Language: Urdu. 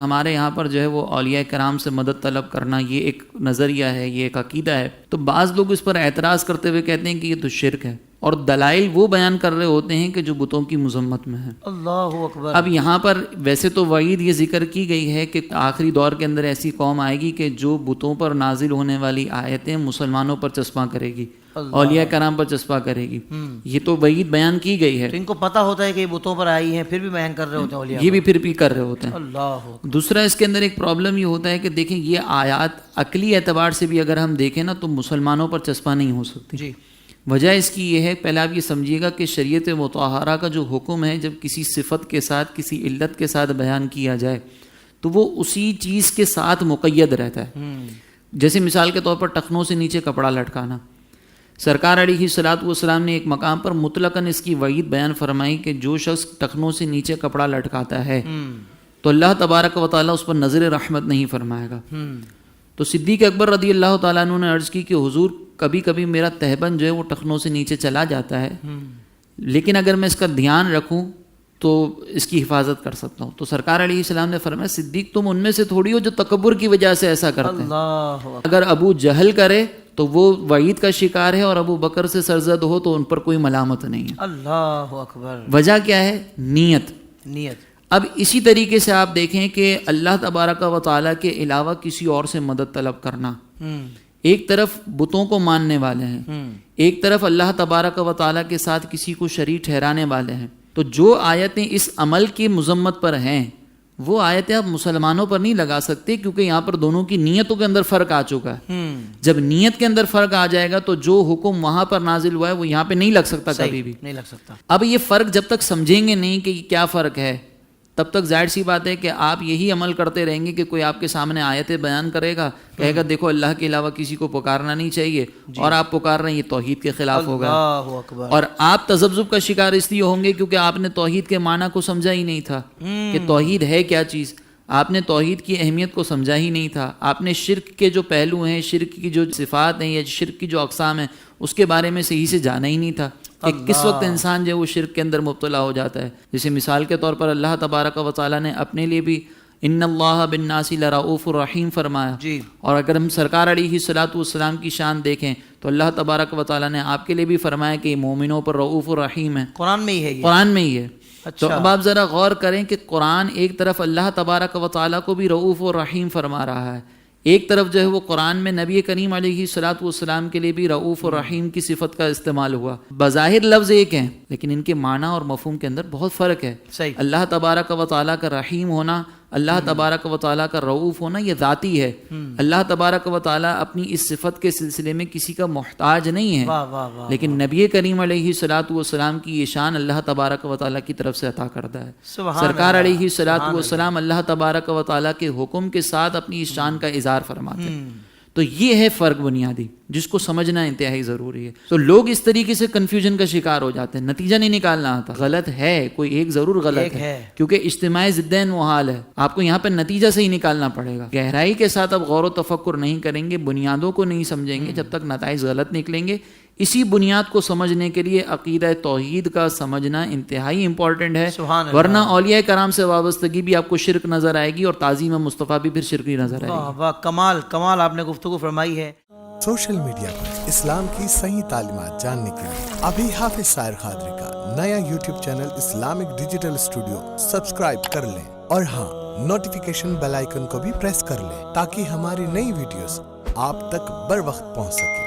ہمارے یہاں پر جو ہے وہ اولیاء کرام سے مدد طلب کرنا یہ ایک نظریہ ہے، یہ ایک عقیدہ ہے. تو بعض لوگ اس پر اعتراض کرتے ہوئے کہتے ہیں کہ یہ تو شرک ہے، اور دلائل وہ بیان کر رہے ہوتے ہیں کہ جو بتوں کی مذمت میں ہے. اللہ اکبر. اب یہاں پر ویسے تو وعید یہ ذکر کی گئی ہے کہ آخری دور کے اندر ایسی قوم آئے گی کہ جو بتوں پر نازل ہونے والی آیتیں مسلمانوں پر چسپاں کرے گی، اولیاء کرام پر چسپاں کرے گی. یہ تو وعید بیان کی گئی ہے. تو ان کو پتہ ہوتا ہے کہ یہ بتوں پر آئی ہیں، پھر بھی بیان کر رہے ہوتے ہیں اولیاء، یہ بھی پھر بھی کر رہے ہوتے ہیں. اللہ. دوسرا اس کے اندر ایک پرابلم یہ ہوتا ہے کہ دیکھیں یہ آیات عقلی اعتبار سے بھی اگر ہم دیکھیں نا تو مسلمانوں پر چسپاں نہیں ہو سکتی. جی. وجہ اس کی یہ ہے، پہلے آپ یہ سمجھیے گا کہ شریعت مطہرہ کا جو حکم ہے جب کسی صفت کے ساتھ کسی علت کے ساتھ بیان کیا جائے تو وہ اسی چیز کے ساتھ مقید رہتا ہے. جیسے مثال کے طور پر ٹخنوں سے نیچے کپڑا لٹکانا، سرکار علیہ الصلوۃ والسلام نے ایک مقام پر مطلقاً اس کی وعید بیان فرمائی کہ جو شخص ٹخنوں سے نیچے کپڑا لٹکاتا ہے تو اللہ تبارک و تعالیٰ اس پر نظر رحمت نہیں فرمائے گا. تو صدیق اکبر رضی اللہ تعالیٰ عنہ نے عرض کی کہ حضور کبھی کبھی میرا تہبند جو ہے وہ ٹخنوں سے نیچے چلا جاتا ہے، لیکن اگر میں اس کا دھیان رکھوں تو اس کی حفاظت کر سکتا ہوں. تو سرکار علیہ السلام نے فرمایا صدیق تم ان میں سے تھوڑی ہو جو تکبر کی وجہ سے ایسا کرتے ہیں. اگر ابو جہل کرے تو وہ وعید کا شکار ہے، اور ابو بکر سے سرزد ہو تو ان پر کوئی ملامت نہیں ہے. اللہ اکبر. وجہ کیا ہے؟ نیت. اب اسی طریقے سے آپ دیکھیں کہ اللہ تبارک و تعالیٰ کے علاوہ کسی اور سے مدد طلب کرنا، ایک طرف بتوں کو ماننے والے ہیں، ایک طرف اللہ تبارک و تعالیٰ کے ساتھ کسی کو شریک ٹھہرانے والے ہیں. تو جو آیتیں اس عمل کی مذمت پر ہیں وہ آیتیں آپ مسلمانوں پر نہیں لگا سکتے، کیونکہ یہاں پر دونوں کی نیتوں کے اندر فرق آ چکا ہے. جب نیت کے اندر فرق آ جائے گا تو جو حکم وہاں پر نازل ہوا ہے وہ یہاں پہ نہیں لگ سکتا، کبھی بھی نہیں لگ سکتا. اب یہ فرق جب تک سمجھیں گے نہیں کہ کیا فرق ہے تب تک ظاہر سی بات ہے کہ آپ یہی عمل کرتے رہیں گے کہ کوئی آپ کے سامنے آیتیں بیان کرے گا، کہے گا دیکھو اللہ کے علاوہ کسی کو پکارنا نہیں چاہیے، اور آپ پکار رہے ہیں، یہ توحید کے خلاف ہوگا. اور آپ تذبذب کا شکار اس لیے ہوں گے کیونکہ آپ نے توحید کے معنی کو سمجھا ہی نہیں تھا کہ توحید ہے کیا چیز. آپ نے توحید کی اہمیت کو سمجھا ہی نہیں تھا. آپ نے شرک کے جو پہلو ہیں، شرک کی جو صفات ہیں یا شرک کی جو اقسام ہیں اس کے بارے میں صحیح سے جانا ہی نہیں تھا کہ کس وقت انسان جو ہے وہ شرک کے اندر مبتلا ہو جاتا ہے. جیسے مثال کے طور پر اللہ تبارک و تعالیٰ نے اپنے لیے بھی ان اللہ بالناس لرؤوف الرحیم فرمایا. اور اگر ہم سرکار علیہ الصلوۃ والسلام کی شان دیکھیں تو اللہ تبارک و تعالیٰ نے آپ کے لیے بھی فرمایا کہ مومنوں پر رؤوف الرحیم ہے. قرآن میں ہی ہے، قرآن میں ہی ہے. تو اب آپ ذرا غور کریں کہ قرآن ایک طرف اللہ تبارک و تعالیٰ کو بھی رؤوف الرحیم فرما رہا ہے، ایک طرف جو ہے وہ قرآن میں نبی کریم علیہ الصلوۃ والسلام کے لیے بھی رؤوف الرحیم کی صفت کا استعمال ہوا. بظاہر لفظ ایک ہیں لیکن ان کے معنی اور مفہوم کے اندر بہت فرق ہے. اللہ تبارک و تعالیٰ کا رحیم ہونا، اللہ تبارک و تعالیٰ کا رؤوف ہونا یہ ذاتی ہے. اللہ تبارک و تعالیٰ اپنی اس صفت کے سلسلے میں کسی کا محتاج نہیں ہے، لیکن نبی کریم علیہ الصلوۃ والسلام کی یہ شان اللہ تبارک و تعالیٰ کی طرف سے عطا کردہ ہے. سرکار علیہ الصلوۃ والسلام اللہ تبارک و تعالیٰ کے حکم کے ساتھ اپنی اس شان کا اظہار فرماتے ہیں. تو یہ ہے فرق بنیادی جس کو سمجھنا انتہائی ضروری ہے. تو لوگ اس طریقے سے کنفیوژن کا شکار ہو جاتے ہیں، نتیجہ نہیں نکالنا آتا. غلط ہے، کوئی ایک ضرور غلط ہے کیونکہ اجتماعی ضدین محال ہے. آپ کو یہاں پہ نتیجہ سے ہی نکالنا پڑے گا. گہرائی کے ساتھ اب غور و تفکر نہیں کریں گے، بنیادوں کو نہیں سمجھیں گے جب تک نتائج غلط نکلیں گے. اسی بنیاد کو سمجھنے کے لیے عقیدہ توحید کا سمجھنا انتہائی امپورٹنٹ ہے، ورنہ اولیاء کرام سے وابستگی بھی آپ کو شرک نظر آئے گی اور تعظیم مصطفیٰ بھی پھر شرکی نظر آئے گی. واہ، کمال آپ نے گفتگو فرمائی ہے. سوشل میڈیا پر اسلام کی صحیح تعلیمات جاننے کے لیے ابھی حافظ سائر قادری کا نیا YouTube channel Islamic digital studio subscribe کر لیں، اور ہاں نوٹیفیکیشن بیل آئیکن کو بھی پریس کر لیں تاکہ ہماری نئی ویڈیوز آپ تک بر وقت پہنچ سکے.